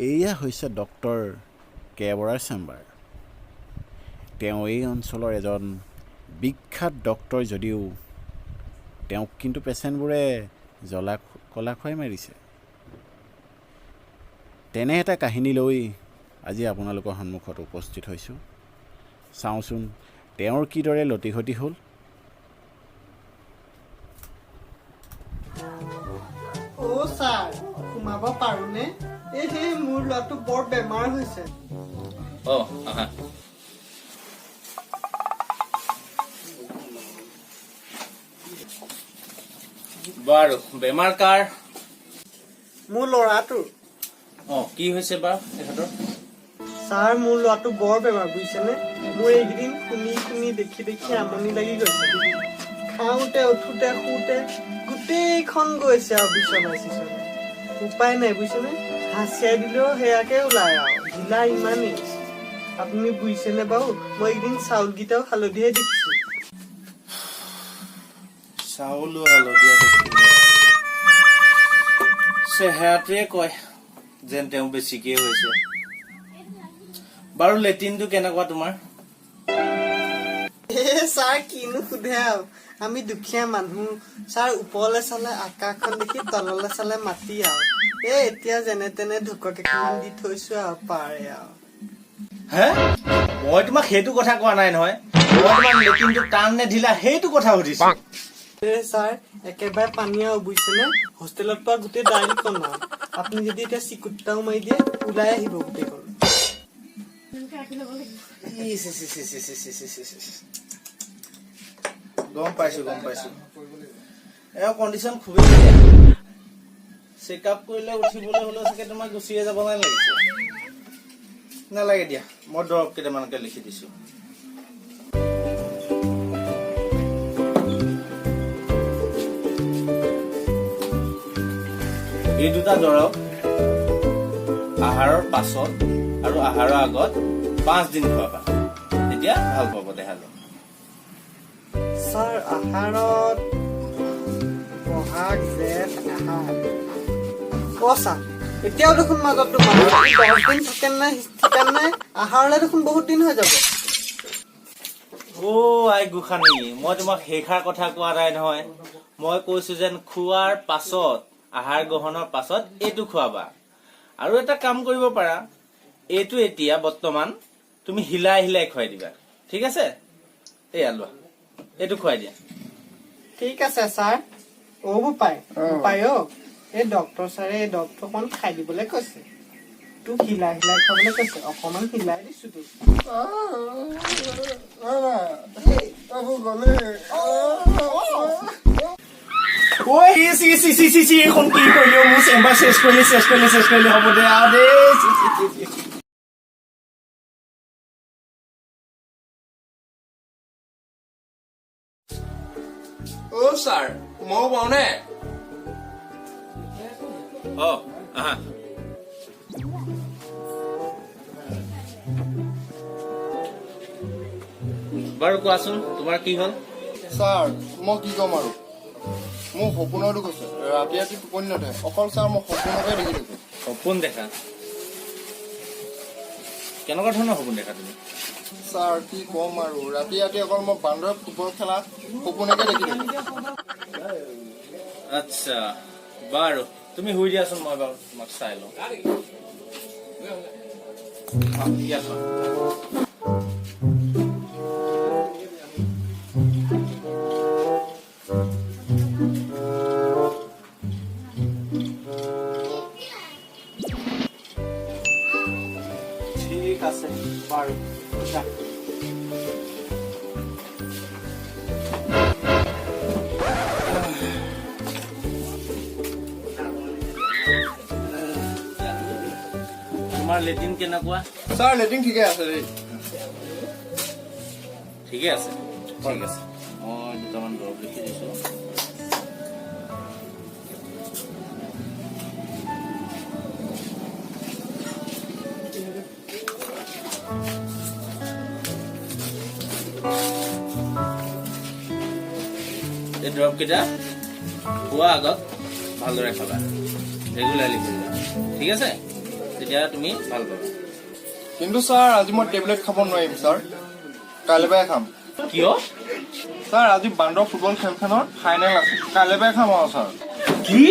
এয়া হৈছে ডক্টৰ কে বৰাৰ চেম্বাৰ। তেওঁ এই অঞ্চলৰ এজন বিখ্যাত ডক্টৰ যদিও তেওঁক কিন্তু পেচেণ্টবোৰে জ্বলা কলা খুৱাই মাৰিছে। তেনে এটা কাহিনী লৈ আজি আপোনালোকৰ সন্মুখত উপস্থিত হৈছোঁ। চাওঁচোন তেওঁৰ কিদৰে লতিঘটি হ'ল। ছাৰ সোমাব পাৰোনে? এই মোৰ ল'ৰাটো বৰ বেমাৰ হৈছে। আহা। বাৰু বেমাৰ কাৰ? মোৰ ল'ৰাটোৰ। কি হৈছে বাৰু তেখেতৰ? ছাৰ মোৰ ল'ৰাটো বৰ বেমাৰ বুজিছেনে? মোৰ এইকেইদিন শুনি দেখি আমনি লাগি গৈছে। খাওঁতে উঠোতে শুওঁতে গোটেইখন গৈছে আৰু বিচনা উপায় নাই বুজিছেনে? হাঁচিয়াই দিলেও সেয়াকে ওলাই আৰু ঢিলা ইমানেই। আপুনি বুজিছেনে বাৰু? মই এইকেইদিন চাউলকেইটাও হালধিহে দেখিছো। চাউলো হালধীয়া দেখিলে চেহেৰাটোৱে কয় যেন তেওঁ বেছিকে হৈছে। বাৰু লেট্ৰিনটো কেনেকুৱা তোমাৰ? ছাৰ কিনো সোধে আৰু, আমি দুখীয়া মানুহ। ছাৰ ওপৰলে চালে আকাশখন দেখি, তললে চালে মাটি আৰু। এতিয়া যেনে তেনে ঢোকক কেইটামান দি থৈছো আৰু পাৰে আৰু। হে? মই তোমাক সেইটো কথা কোৱা নাই নহয়। মই তোমাক লেট্ৰিনটো টান নে ঢিলা সেইটো কথা সুধিছো। ছাৰ একেবাৰে পানী আৰু বুজিছেনে? হোষ্টেলত পোৱা গোটেই দাইলখন আৰু আপুনি যদি এতিয়া চিকুটাও মাৰি দিয়ে ওলাই আহিব গোটেইখন। গম পাইছো এয়া কণ্ডিশ্যন খুবেই বেয়া। চেক আপ কৰিলে উঠিবলৈ হলেও চাগে তোমাক গুচিয়ে যাব লাগিছে। নালাগে দিয়া, মই দৰৱ কেইটামানকে লিখি দিছো। এই দুটা দৰৱ আহাৰৰ পাছত আৰু আহাৰৰ আগত 5 দিন খোৱাবা, তেতিয়া ভাল পাব দেহাটো। ছাৰ আহাৰত বহাগ জেঠ আহাৰ ছাৰ এতিয়াও দেখোন মাজত 10 দিন থাকে নাই ঠিকান নাই। আহাৰলে দেখোন বহুত দিন হৈ যাব। আই গোসানী, মই তোমাক সেইষাৰ কথা কোৱা নাই নহয়। মই কৈছো যেন খোৱাৰ পাছত, আহাৰ গ্ৰহণৰ পাছত এইটো খোৱাবা। আৰু এটা কাম কৰিব পাৰা, এইটো এতিয়া বৰ্তমান তুমি হিলাই খুৱাই দিবা, ঠিক আছে? এয়া লোৱা, এইটো খুৱাই দিয়া। ঠিক আছে ছাৰ। বোপাই এই ডক্টৰ ছাৰে এই দৰৱটোখন খাই দিবলৈ কৈছে। তোক হিলাই খাবলৈ কৈছে। অকমান হিলাই দিছো তোক। এইখন কি কৰিলো? মোৰ চেম্বাৰ চেছ কৰিলে হ'ব দে আৰু দে। ছাৰ মই পাওনে? আহা। বাৰু কোৱাচোন তোমাৰ কি হ'ল? ছাৰ মই কি ক'ম আৰু, মোৰ সপোনৰ দুখ আছে। ৰাতি টোপনি নধৰে। অকল ছাৰ মই সপোনকে দেখি থাকো। সপোন দেখা? কেনেকুৱা ধৰণৰ সপোন দেখা তুমি? ছাৰ কি ক'ম আৰু, ৰাতি অকল মই বান্দৰ ফুটবল খেলা সপোনকে দেখি থাকো। আচ্ছা বাৰু তুমি শুই দিয়াচোন, মই বাৰু তোমাক চাই লওঁ। ঠিক আছে বাৰু। তোমাৰ লেট্ৰিন কেনেকুৱা? ছাৰ লেট্ৰিন ঠিকে আছে দেই। ঠিকে আছে, ঠিক আছে। মই দুটামান দৰৱ লিখি দিছো। এই দৰৱকেইটা খোৱাৰ আগত ভালদৰে খাবা, ৰেগুলাৰলি কৰিবা, ঠিক আছে? তেতিয়া তুমি ভাল পাবা। কিন্তু ছাৰ আজি মই টেবলেট খাব নোৱাৰিম ছাৰ, কাইলৈ পৰাই খাম। কিয়? ছাৰ আজি বান্দৰ ফুটবল খেলখনৰ ফাইনেল আছে, কাইলৈ পৰাই খাম আৰু ছাৰ। কি?